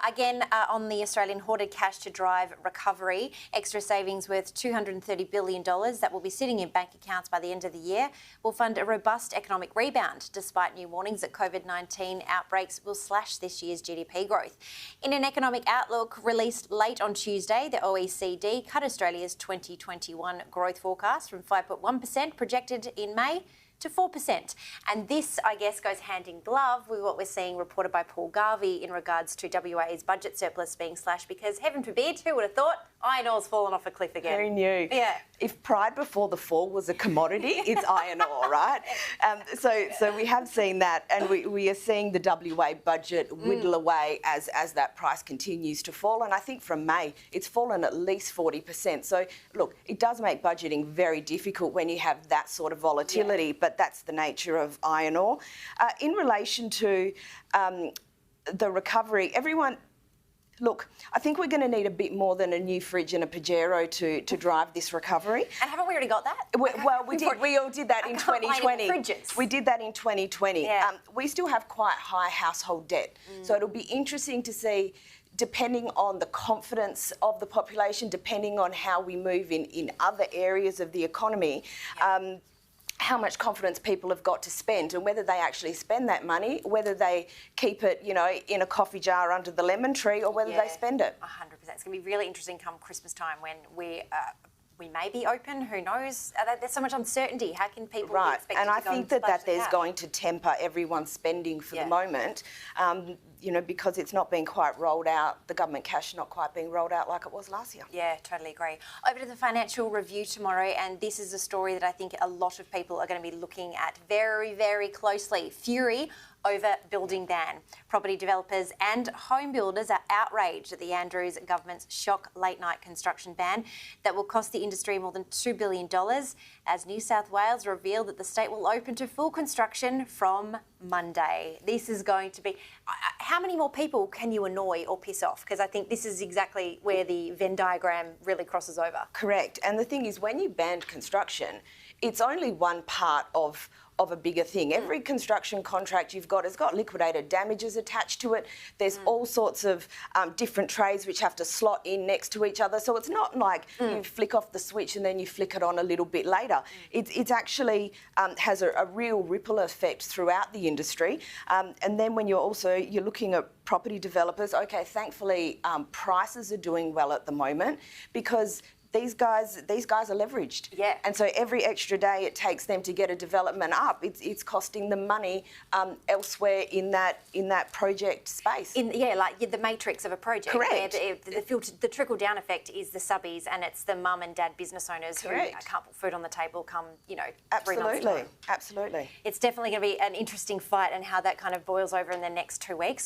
Again, on the Australian hoarded cash to drive recovery, extra savings worth $230 billion that will be sitting in bank accounts by the end of the year will fund a robust economic rebound, despite new warnings that COVID-19 outbreaks will slash this year's GDP growth. In an economic outlook released late on Tuesday, the OECD cut Australia's 2021 growth forecast from 5.1% projected in May to 4%. And this, I guess, goes hand in glove with what we're seeing reported by Paul Garvey in regards to WA's budget surplus being slashed because, heaven forbid, who would have thought iron ore's fallen off a cliff again? Who knew? Yeah. If pride before the fall was a commodity, it's iron ore, right? So we have seen that, and we are seeing the WA budget whittle away as that price continues to fall. And I think from May, it's fallen at least 40%. So, look, it does make budgeting very difficult when you have that sort of volatility, but that's the nature of iron ore. In relation to the recovery, look, I think we're going to need a bit more than a new fridge and a Pajero to drive this recovery. And haven't we already got that? We all did that in 2020. Fridges. We did that in 2020. Yeah. We still have quite high household debt. So it'll be interesting to see, depending on the confidence of the population, depending on how we move in other areas of the economy, how much confidence people have got to spend and whether they actually spend that money, whether they keep it, in a coffee jar under the lemon tree or whether they spend it. 100%. It's going to be really interesting come Christmas time when we may be open, who knows? There's so much uncertainty. How can people be expected and I to go think and that there's out? going to temper everyone's spending for the moment, because it's not being quite rolled out, the government cash not quite being rolled out like it was last year. Yeah, totally agree. Over to the financial review tomorrow, and this is a story that I think a lot of people are going to be looking at very, very closely. Fury over building ban. Property developers and home builders are outraged at the Andrews government's shock late-night construction ban that will cost the industry more than $2 billion, as New South Wales revealed that the state will open to full construction from Monday. This is going to be... How many more people can you annoy or piss off? Because I think this is exactly where the Venn diagram really crosses over. Correct. And the thing is, when you banned construction, it's only one part of a bigger thing. Every construction contract you've got has got liquidated damages attached to it. There's all sorts of different trays which have to slot in next to each other. So it's not like you flick off the switch and then you flick it on a little bit later. It's actually has a real ripple effect throughout the industry. And then when you're looking at property developers, okay, thankfully prices are doing well at the moment because these guys are leveraged. Yeah. And so every extra day it takes them to get a development up, it's costing them money elsewhere in that project space. Like the matrix of a project. Correct. The trickle-down effect is the subbies, and it's the mum and dad business owners who can't put food on the table come, 3 months time. Absolutely. It's definitely going to be an interesting fight and how that kind of boils over in the next 2 weeks.